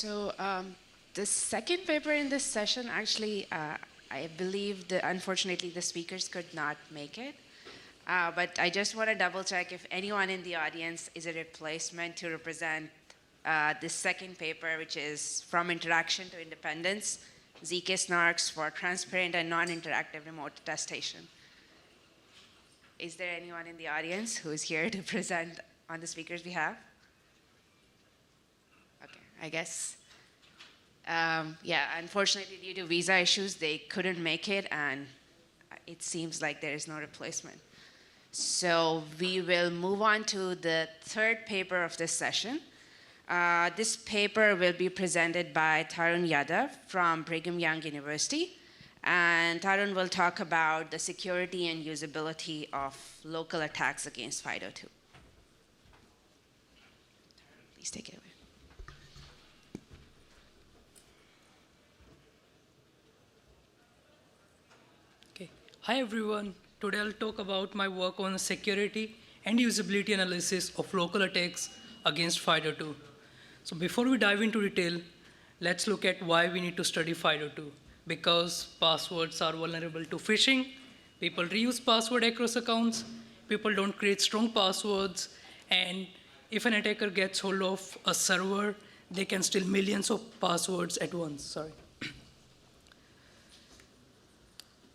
The second paper in this session, actually, I believe that unfortunately the speakers could not make it. But I just want to double check if anyone in the audience is a replacement to represent this second paper, which is From Interaction to Independence, ZK snarks for transparent and non-interactive remote attestation. Is there anyone in the audience who is here to present on the speaker's behalf? Okay, I guess. Yeah, unfortunately, due to visa issues, they couldn't make it, and it seems like there is no replacement. So we will move on to the third paper of this session. This paper will be presented by Tarun Yadav from Brigham Young University. And Tarun will talk about the security and usability of local attacks against FIDO2. Please take it away. Okay. Hi, everyone. Today I'll talk about my work on security and usability analysis of local attacks against FIDO2. So before we dive into detail, let's look at why we need to study FIDO2. Because passwords are vulnerable to phishing, people reuse password across accounts, people don't create strong passwords, and if an attacker gets hold of a server, they can steal millions of passwords at once.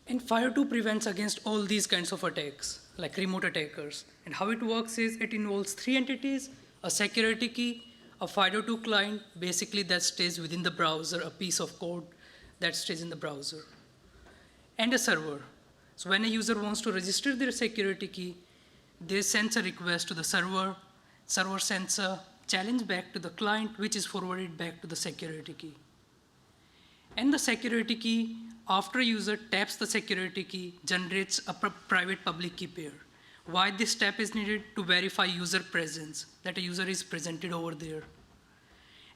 And FIDO2 prevents against all these kinds of attacks, like remote attackers. And how it works is it involves three entities: a security key, a FIDO2 client, basically that stays within the browser, a piece of code that stays in the browser, and a server. So when a user wants to register their security key, they send a request to the server sends a challenge back to the client, which is forwarded back to the security key. And the security key, after a user taps the security key, generates a private public key pair. Why this step is needed? To verify user presence, that a user is presented over there.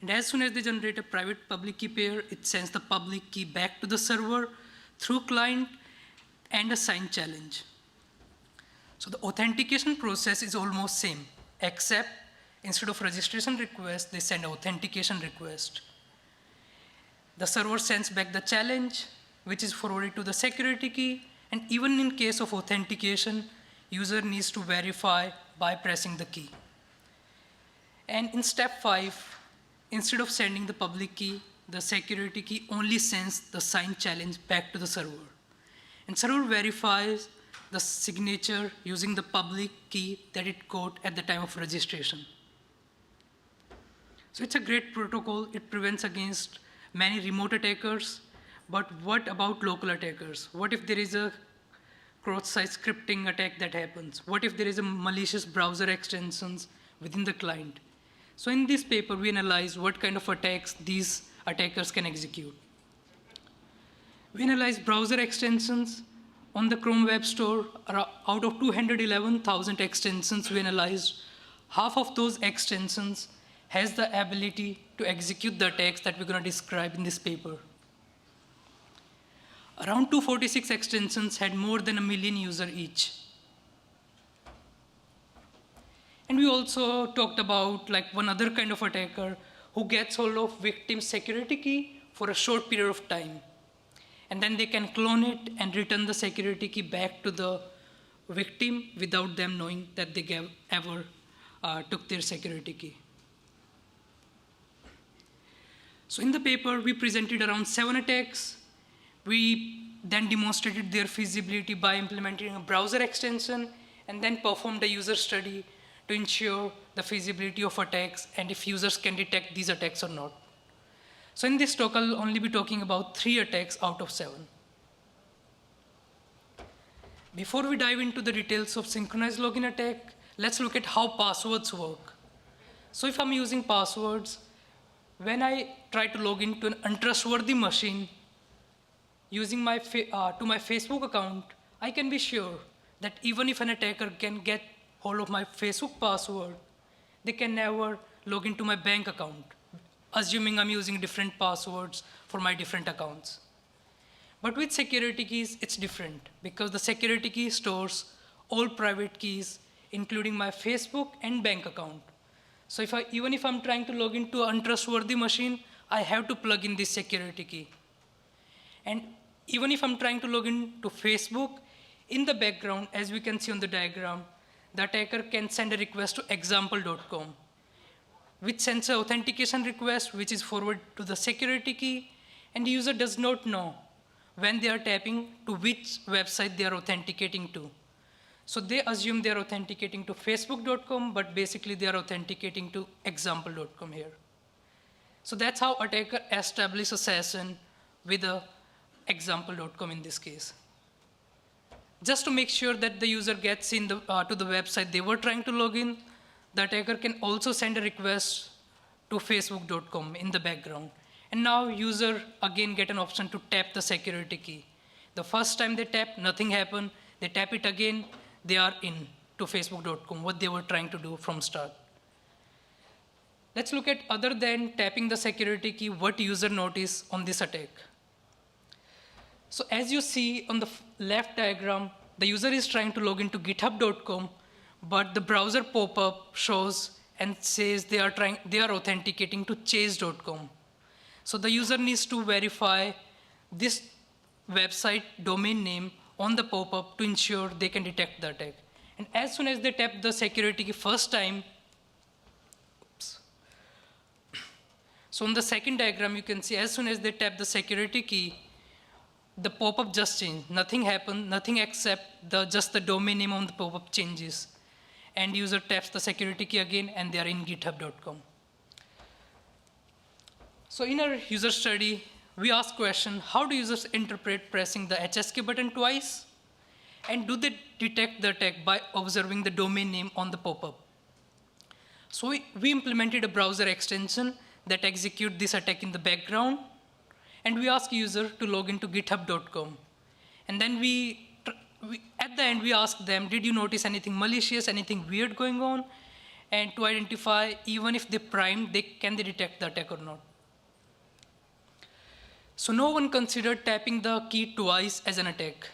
And as soon as they generate a private public key pair, it sends the public key back to the server through client and a signed challenge. So the authentication process is almost same, except instead of registration request, they send an authentication request. The server sends back the challenge, which is forwarded to the security key, and even in case of authentication, user needs to verify by pressing the key. And in step 5, instead of sending the public key, the security key only sends the signed challenge back to the server. And server verifies the signature using the public key that it got at the time of registration. So it's a great protocol. It prevents against many remote attackers. But what about local attackers? What if there is a cross-site scripting attack that happens? What if there is a malicious browser extensions within the client? So in this paper, we analyze what kind of attacks these attackers can execute. We analyze browser extensions on the Chrome Web Store. Out of 211,000 extensions we analyzed, half of those extensions has the ability to execute the attacks that we're going to describe in this paper. Around 246 extensions had more than 1 million users each. And we also talked about one other kind of attacker who gets hold of victim's security key for a short period of time. And then they can clone it and return the security key back to the victim without them knowing that they ever took their security key. So in the paper, we presented around 7 attacks. We then demonstrated their feasibility by implementing a browser extension and then performed a user study to ensure the feasibility of attacks and if users can detect these attacks or not. So in this talk, I'll only be talking about 3 attacks out of 7. Before we dive into the details of synchronized login attack, let's look at how passwords work. So if I'm using passwords, when I try to log into an untrustworthy machine using my Facebook account, I can be sure that even if an attacker can get hold of my Facebook password, they can never log into my bank account, assuming I'm using different passwords for my different accounts. But with security keys, it's different because the security key stores all private keys, including my Facebook and bank account. So even if I'm trying to log into an untrustworthy machine, I have to plug in this security key. And even if I'm trying to log in to Facebook, in the background, as we can see on the diagram, the attacker can send a request to example.com, which sends an authentication request, which is forwarded to the security key, and the user does not know when they are tapping to which website they are authenticating to. So they assume they are authenticating to facebook.com, but basically they are authenticating to example.com here. So that's how attacker establishes a session with a example.com in this case. Just to make sure that the user gets in to the website they were trying to log in, the attacker can also send a request to facebook.com in the background. And now user again get an option to tap the security key. The first time they tap, nothing happened. They tap it again, they are in to facebook.com, what they were trying to do from start. Let's look at, other than tapping the security key, what user notice on this attack. So as you see on the left diagram, the user is trying to log into github.com, but the browser pop-up shows and says they are authenticating to chase.com. So the user needs to verify this website domain name on the pop-up to ensure they can detect the attack. And as soon as they tap the security key first time, so on the second diagram, you can see as soon as they tap the security key, the pop-up just changed. Nothing happened, nothing except just the domain name on the pop-up changes. And user taps the security key again, and they are in github.com. So in our user study, we asked question, how do users interpret pressing the HSK button twice? And do they detect the attack by observing the domain name on the pop-up? So we implemented a browser extension that execute this attack in the background, and we ask user to log into github.com. And then at the end, we ask them, did you notice anything malicious, anything weird going on? And to identify, even if they primed, can they detect the attack or not? So no one considered tapping the key twice as an attack.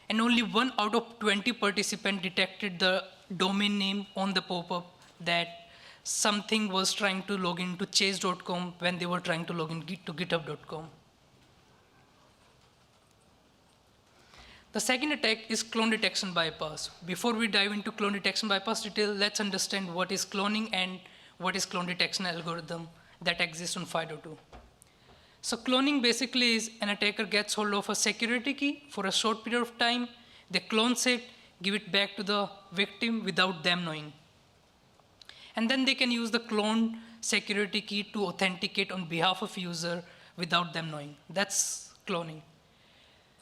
And only 1 out of 20 participants detected the domain name on the pop-up that something was trying to log into chase.com when they were trying to log in to github.com. The second attack is clone detection bypass. Before we dive into clone detection bypass detail, let's understand what is cloning and what is clone detection algorithm that exists on FIDO2. So cloning basically is an attacker gets hold of a security key for a short period of time, they clones it, give it back to the victim without them knowing. And then they can use the cloned security key to authenticate on behalf of user without them knowing. That's cloning.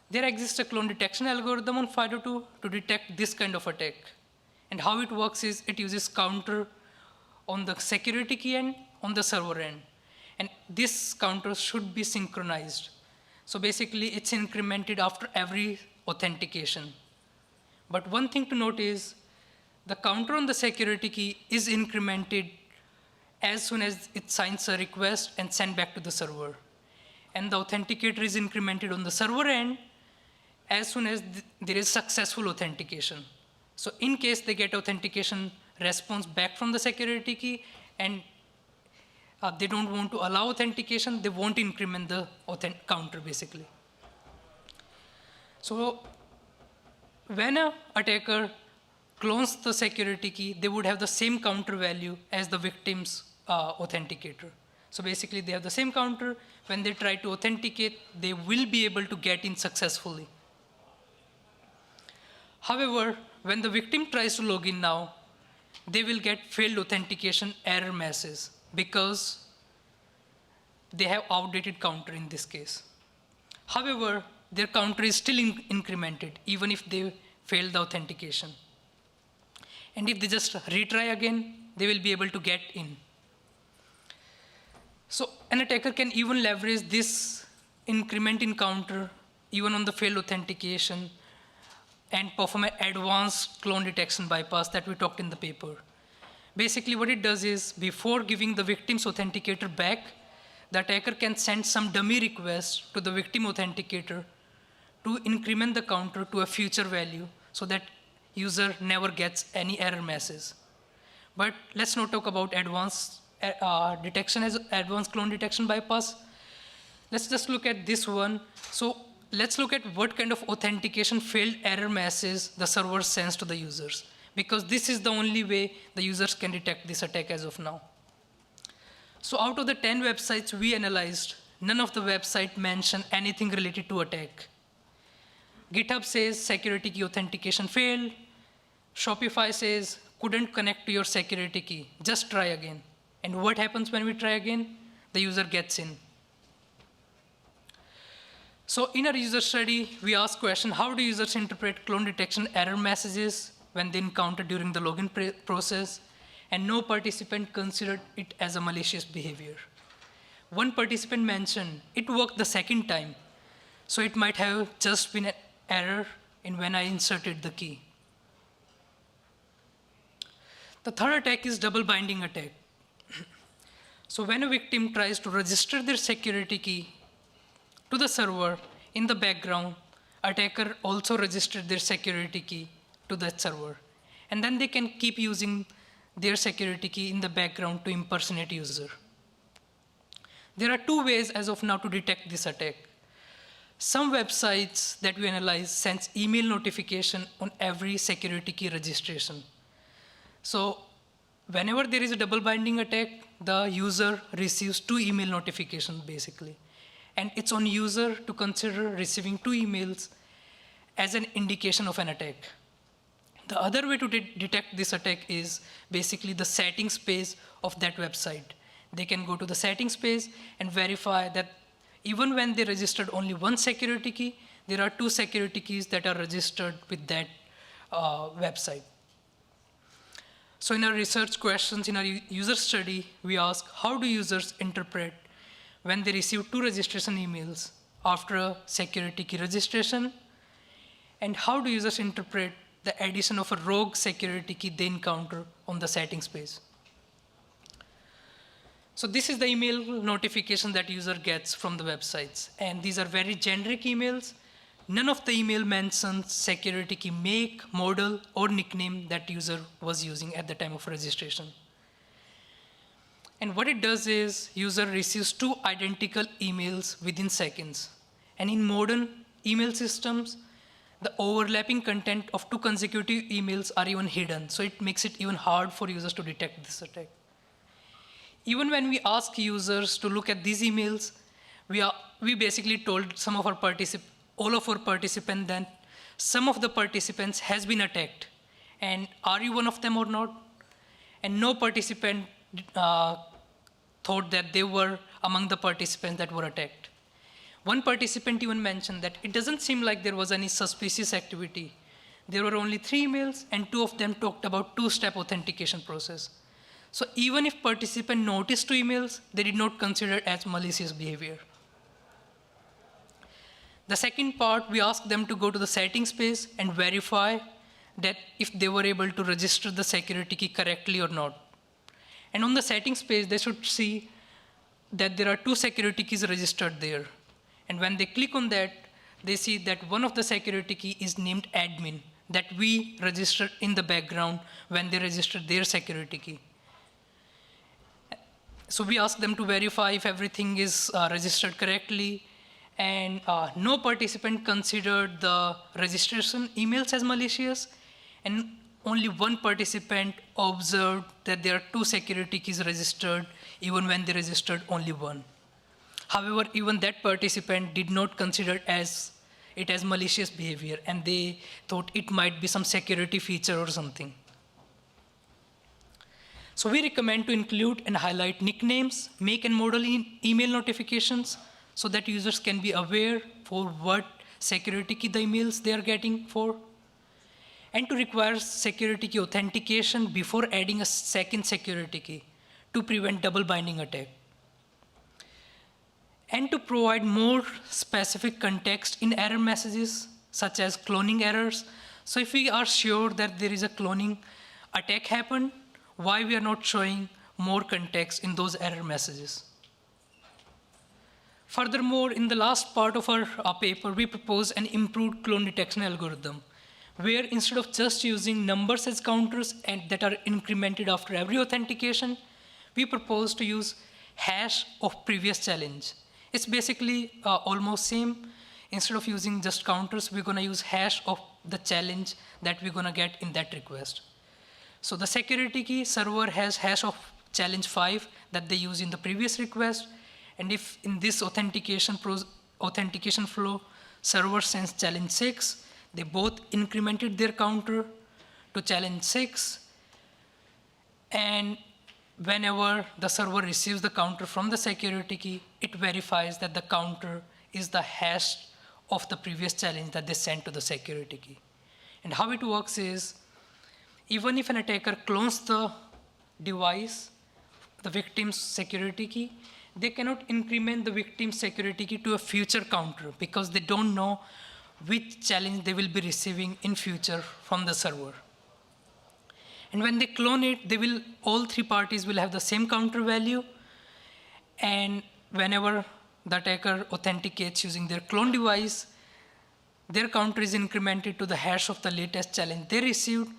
There exists a clone detection algorithm on FIDO2 to detect this kind of attack. And how it works is it uses counter on the security key end, on the server end. And this counter should be synchronized. So basically, it's incremented after every authentication. But one thing to note is the counter on the security key is incremented as soon as it signs a request and sent back to the server. And the authenticator is incremented on the server end as soon as there is successful authentication. So in case they get authentication response back from the security key and they don't want to allow authentication, they won't increment the counter basically. So when an attacker clones the security key, they would have the same counter value as the victim's authenticator. So basically they have the same counter. When they try to authenticate, they will be able to get in successfully. However, when the victim tries to log in now, they will get failed authentication error message because they have outdated counter in this case. However, their counter is still incremented even if they fail the authentication. And if they just retry again, they will be able to get in. So an attacker can even leverage this increment in counter even on the failed authentication and perform an advanced clone detection bypass that we talked in the paper. Basically what it does is before giving the victim's authenticator back, the attacker can send some dummy request to the victim authenticator to increment the counter to a future value so that user never gets any error message. But let's not talk about advanced detection as advanced clone detection bypass. Let's just look at this one. So let's look at what kind of authentication failed error message the server sends to the users, because this is the only way the users can detect this attack as of now. So out of the 10 websites we analyzed, none of the websites mention anything related to attack. GitHub says security key authentication failed. Shopify says couldn't connect to your security key, just try again. And what happens when we try again? The user gets in. So in our user study, we asked question, how do users interpret clone detection error messages when they encounter during the login process? And no participant considered it as a malicious behavior. One participant mentioned it worked the second time, so it might have just been an error in when I inserted the key. The third attack is double binding attack. So when a victim tries to register their security key to the server, in the background, attacker also registered their security key to that server. And then they can keep using their security key in the background to impersonate user. There are two ways as of now to detect this attack. Some websites that we analyze sends email notification on every security key registration. So whenever there is a double binding attack, the user receives 2 email notifications basically. And it's on user to consider receiving 2 emails as an indication of an attack. The other way to detect this attack is basically the settings page of that website. They can go to the settings page and verify that even when they registered only 1 security key, there are 2 security keys that are registered with that website. So in our research questions, in our user study, we ask, how do users interpret when they receive 2 registration emails after a security key registration? And how do users interpret the addition of a rogue security key they encounter on the settings page? So this is the email notification that user gets from the websites. And these are very generic emails. None of the email mentions security key make, model, or nickname that user was using at the time of registration. And what it does is user receives 2 identical emails within seconds. And in modern email systems, the overlapping content of 2 consecutive emails are even hidden. So it makes it even hard for users to detect this attack. Even when we ask users to look at these emails, we basically told all of our participants that some of the participants has been attacked. And are you one of them or not? And no participant thought that they were among the participants that were attacked. One participant even mentioned that it doesn't seem like there was any suspicious activity. There were only 3 emails, and 2 of them talked about 2-step authentication process. So even if participant noticed 2 emails, they did not consider it as malicious behavior. The second part, we asked them to go to the settings page and verify that if they were able to register the security key correctly or not. And on the settings page, they should see that there are 2 security keys registered there. And when they click on that, they see that one of the security key is named admin, that we registered in the background when they registered their security key. So we asked them to verify if everything is registered correctly. And no participant considered the registration emails as malicious, and only one participant observed that there are 2 security keys registered, even when they registered only 1. However, even that participant did not consider it as malicious behavior, and they thought it might be some security feature or something. So we recommend to include and highlight nicknames, make and model email notifications, so that users can be aware for what security key the emails they are getting for, and to require security key authentication before adding a second security key to prevent double binding attack, and to provide more specific context in error messages, such as cloning errors. So if we are sure that there is a cloning attack happened, why we are not showing more context in those error messages? Furthermore, in the last part of our paper, we propose an improved clone detection algorithm, where instead of just using numbers as counters and that are incremented after every authentication, we propose to use hash of previous challenge. It's basically almost same. Instead of using just counters, we're gonna use hash of the challenge that we're gonna get in that request. So the security key server has hash of challenge 5 that they use in the previous request. And if in this authentication flow, server sends challenge 6, they both incremented their counter to challenge 6. And whenever the server receives the counter from the security key, it verifies that the counter is the hash of the previous challenge that they sent to the security key. And how it works is, even if an attacker clones the device, the victim's security key, they cannot increment the victim's security key to a future counter because they don't know which challenge they will be receiving in future from the server. And when they clone it, all three parties will have the same counter value. And whenever the attacker authenticates using their clone device, their counter is incremented to the hash of the latest challenge they received,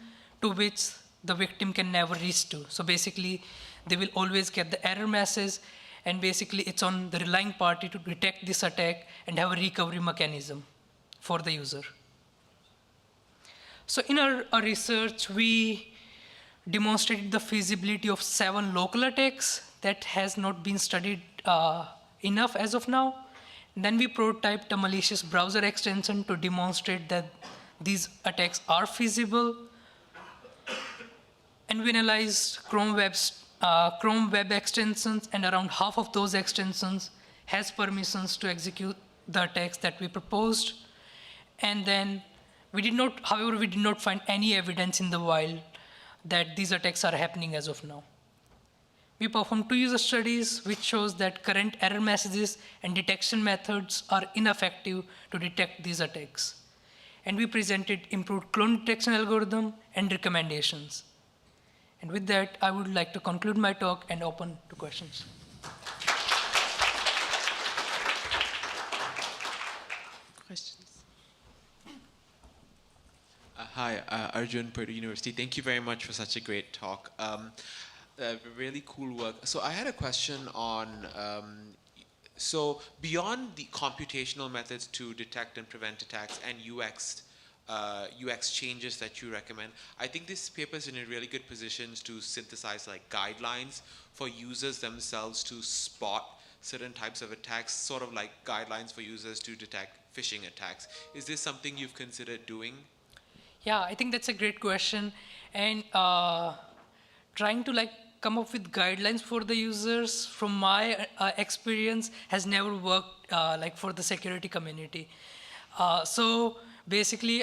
to which the victim can never reach to. So basically, they will always get the error message, and basically it's on the relying party to detect this attack and have a recovery mechanism for the user. So in our research, we demonstrated the feasibility of 7 local attacks that has not been studied enough as of now. And then we prototyped a malicious browser extension to demonstrate that these attacks are feasible. And we analyzed Chrome web extensions, and around half of those extensions has permissions to execute the attacks that we proposed. And then however, we did not find any evidence in the wild that these attacks are happening as of now. We performed 2 user studies, which shows that current error messages and detection methods are ineffective to detect these attacks. And we presented improved clone detection algorithm and recommendations. And with that, I would like to conclude my talk and open to questions. Questions? Hi, Arjun, Purdue University. Thank you very much for such a great talk. Really cool work. So I had a question on, so beyond the computational methods to detect and prevent attacks and UX changes that you recommend, I think this paper is in a really good position to synthesize like guidelines for users themselves to spot certain types of attacks, sort of like guidelines for users to detect phishing attacks. Is this something you've considered doing? Yeah, I think that's a great question. And trying to come up with guidelines for the users, from my experience, has never worked for the security community. So basically,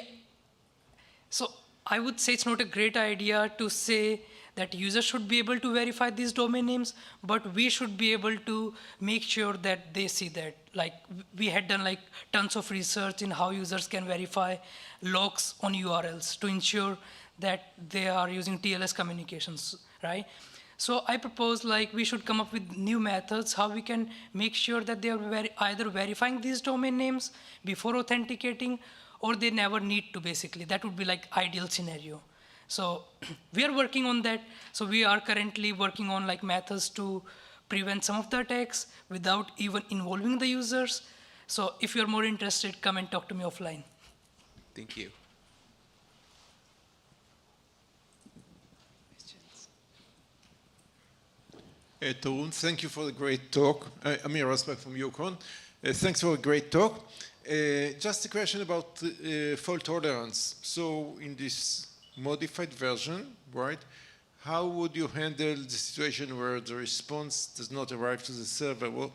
I would say it's not a great idea to say that users should be able to verify these domain names, but we should be able to make sure that they see that. We had done tons of research in how users can verify logs on URLs to ensure that they are using TLS communications, right? So I propose we should come up with new methods, how we can make sure that they are either verifying these domain names before authenticating, or they never need to, basically. That would be ideal scenario. So we are working on that. So we are currently working on methods to prevent some of the attacks without even involving the users. So if you're more interested, come and talk to me offline. Thank you. Tarun, thank you for the great talk. Amir Rosbach from Yukon. Thanks for a great talk. Just a question about fault tolerance. So in this modified version, right, how would you handle the situation where the response does not arrive to the server? Well,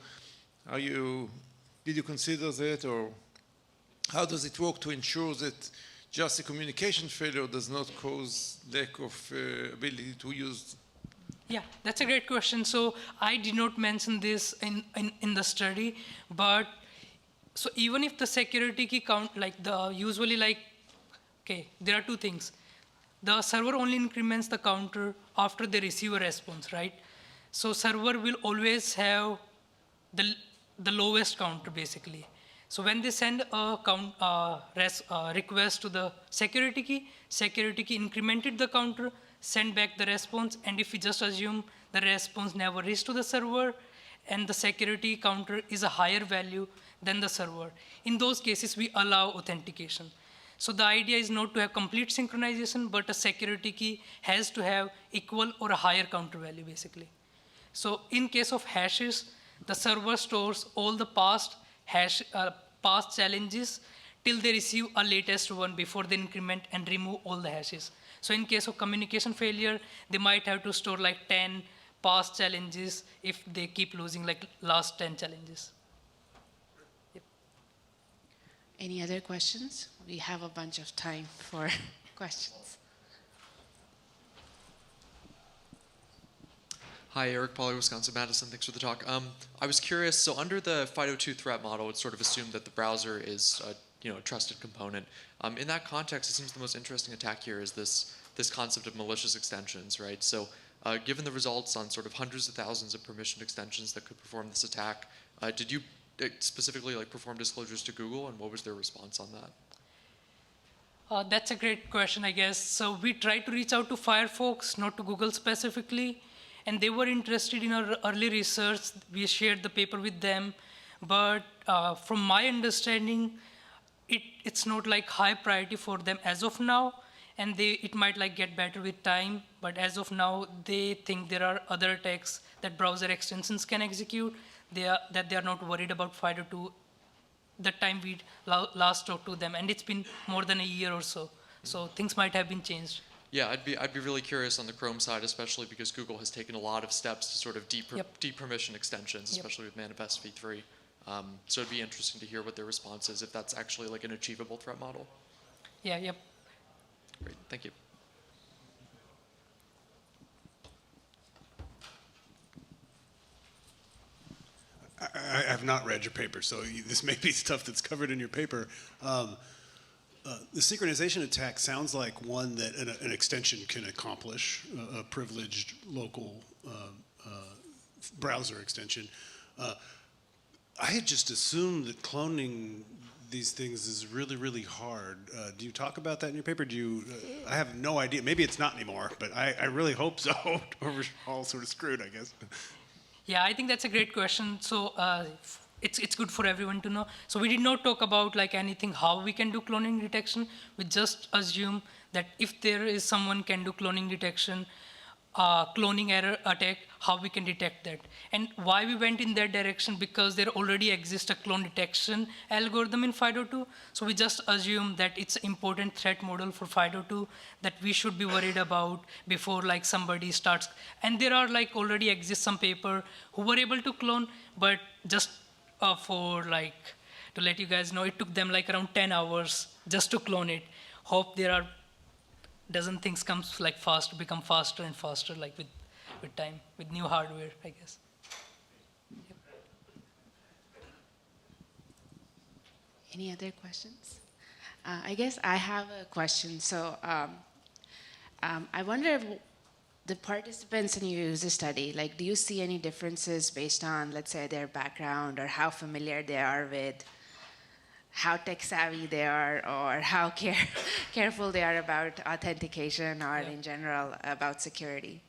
did you consider that, or how does it work to ensure that just a communication failure does not cause lack of ability to use? Yeah, that's a great question. So I did not mention this in the study, but so even if the security key count, there are 2 things. The server only increments the counter after they receive a response, right? So server will always have the lowest counter, basically. So when they send a request to the security key incremented the counter, send back the response, and if we just assume the response never reached to the server, and the security counter is a higher value than the server, in those cases, we allow authentication. So the idea is not to have complete synchronization, but a security key has to have equal or a higher counter value, basically. So in case of hashes, the server stores all the past challenges till they receive a latest one before they increment and remove all the hashes. So in case of communication failure, they might have to store like 10 past challenges if they keep losing like last 10 challenges. Yep. Any other questions? We have a bunch of time for questions. Hi, Eric Pauly, Wisconsin-Madison. Thanks for the talk. I was curious, so under the FIDO2 threat model, it's sort of assumed that the browser is a trusted component. In that context, it seems the most interesting attack here is this concept of malicious extensions, right? So given the results on sort of hundreds of thousands of permissioned extensions that could perform this attack, did you specifically perform disclosures to Google, and what was their response on that? That's a great question, I guess. So we tried to reach out to Firefox, not to Google specifically, and they were interested in our early research. We shared the paper with them, but from my understanding, it's not like high priority for them as of now, and it might get better with time, but as of now, they think there are other attacks that browser extensions can execute, that they are not worried about FIDO2 the time we last talked to them, and it's been more than a year or so. So things might have been changed. Yeah, I'd be really curious on the Chrome side, especially because Google has taken a lot of steps to sort of depermission extensions, especially with Manifest v3. So it'd be interesting to hear what their response is, if that's actually an achievable threat model. Yeah, yep. Great, thank you. I have not read your paper, so this may be stuff that's covered in your paper. The synchronization attack sounds like one that an extension can accomplish, a privileged local browser extension. I had just assumed that cloning these things is really, really hard. Do you talk about that in your paper? I have no idea. Maybe it's not anymore, but I really hope so, or we're all sort of screwed, I guess. Yeah, I think that's a great question. So it's good for everyone to know. So we did not talk about anything how we can do cloning detection. We just assume that if there is someone can do cloning detection, cloning error attack, how we can detect that. And why we went in that direction, because there already exists a clone detection algorithm in FIDO2. So we just assume that it's an important threat model for FIDO2 that we should be worried about before somebody starts. And there are already exist some paper who were able to clone, but just to let you guys know, it took them around 10 hours just to clone it. Hope there are dozen things comes become faster and faster with time, with new hardware, I guess. Yep. Any other questions? I guess I have a question. So I wonder if the participants in your user study, do you see any differences based on, let's say, their background or how familiar they are with how tech savvy they are, or how careful they are about authentication, or in general about security?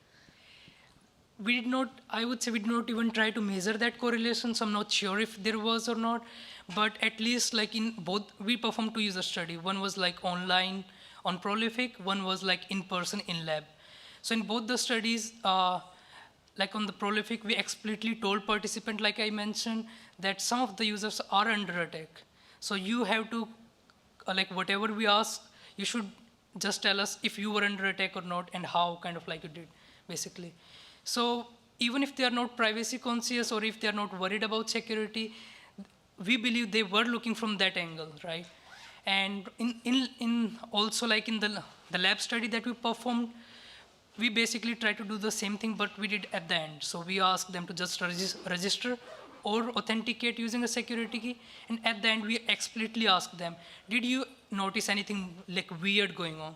I would say we did not even try to measure that correlation, so I'm not sure if there was or not, but at least in both, we performed 2 user study. One was online on Prolific, one was in person in lab. So in both the studies, on the Prolific, we explicitly told participants, like I mentioned, that some of the users are under attack. So you have to, whatever we ask, you should just tell us if you were under attack or not, and how you did, basically. So even if they are not privacy conscious, or if they are not worried about security, we believe they were looking from that angle, right? And in also in the lab study that we performed, we basically tried to do the same thing, but we did at the end. So we asked them to just register or authenticate using a security key. And at the end, we explicitly asked them, did you notice anything weird going on?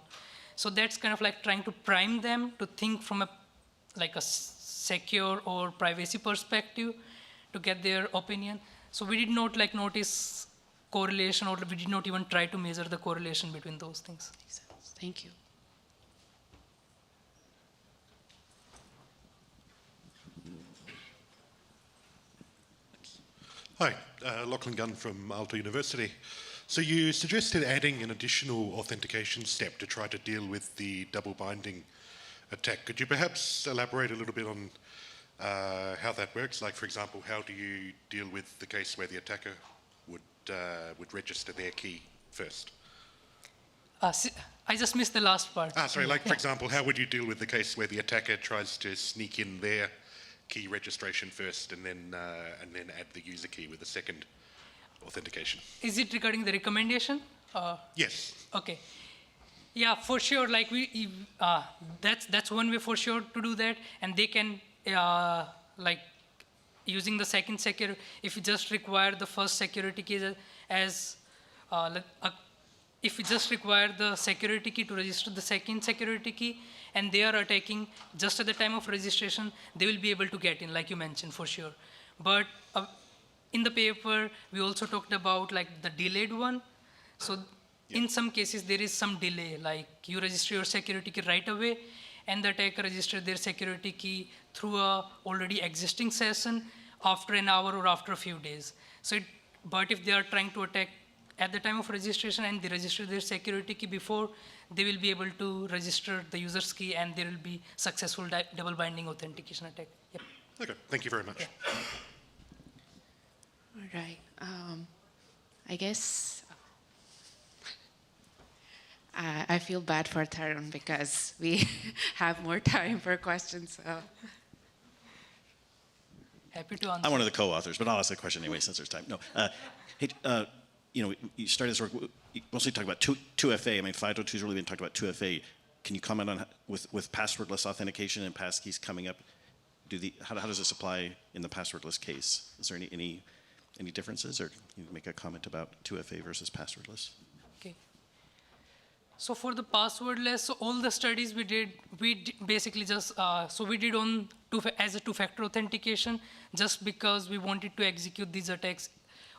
So that's trying to prime them to think from a secure or privacy perspective to get their opinion. So we did not notice correlation, or we did not even try to measure the correlation between those things. Makes sense. Thank you. Hi, Lachlan Gunn from Aalto University. So you suggested adding an additional authentication step to try to deal with the double binding attack. Could you perhaps elaborate a little bit on how that works? Like, for example, how do you deal with the case where the attacker would register their key first? I just missed the last part. Sorry, like, for example, how would you deal with the case where the attacker tries to sneak in their key registration first and then add the user key with the second authentication? Is it regarding the recommendation? Yes. Okay. Yeah, for sure. Like that's one way for sure to do that, and they can like using the second secure. If you just require the first security key if you just require the security key to register the second security key, and they are attacking just at the time of registration, they will be able to get in, like you mentioned, for sure. But in the paper, we also talked about like the delayed one. So in some cases, there is some delay, like you register your security key right away, and the attacker registers their security key through a already existing session after an hour or after a few days. But if they are trying to attack at the time of registration and they register their security key before, they will be able to register the user's key and there will be successful double binding authentication attack. Yep. Okay, thank you very much. Yeah. All right. I guess I feel bad for Tarun because we have more time for questions. So. Happy to answer. I'm one of the co-authors, but I'll ask the question anyway since there's time. No, hey, you started this work, you mostly talk about 2FA. I mean, FIDO2 has really been talked about 2FA. Can you comment on, with passwordless authentication and passkeys coming up, how does this apply in the passwordless case? Is there any differences, or can you make a comment about 2FA versus passwordless? Okay. So for the passwordless, so all the studies we did basically just, we did on as a two-factor authentication just because we wanted to execute these attacks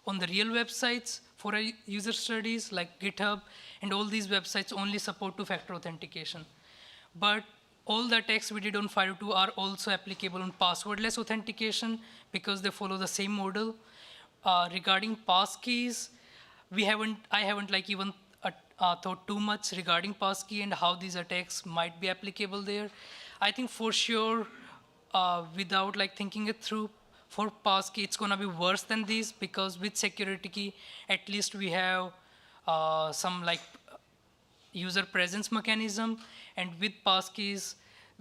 on the real websites for our user studies like GitHub, and all these websites only support two-factor authentication. But all the attacks we did on FIDO2 are also applicable on passwordless authentication because they follow the same model. Regarding passkeys, I haven't like even thought too much regarding passkey and how these attacks might be applicable there. I think for sure, without like thinking it through, for passkey, it's gonna be worse than these because with security key, at least we have some like user presence mechanism, and with passkeys,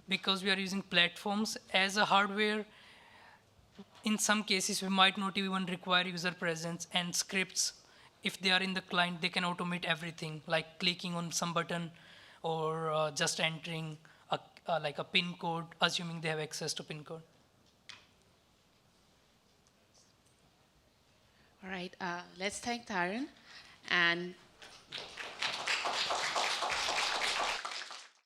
because we are using platforms as a hardware, in some cases we might not even require user presence, and scripts, if they are in the client, they can automate everything, like clicking on some button or just entering like a PIN code, assuming they have access to PIN code. All right, let's thank Tarun. And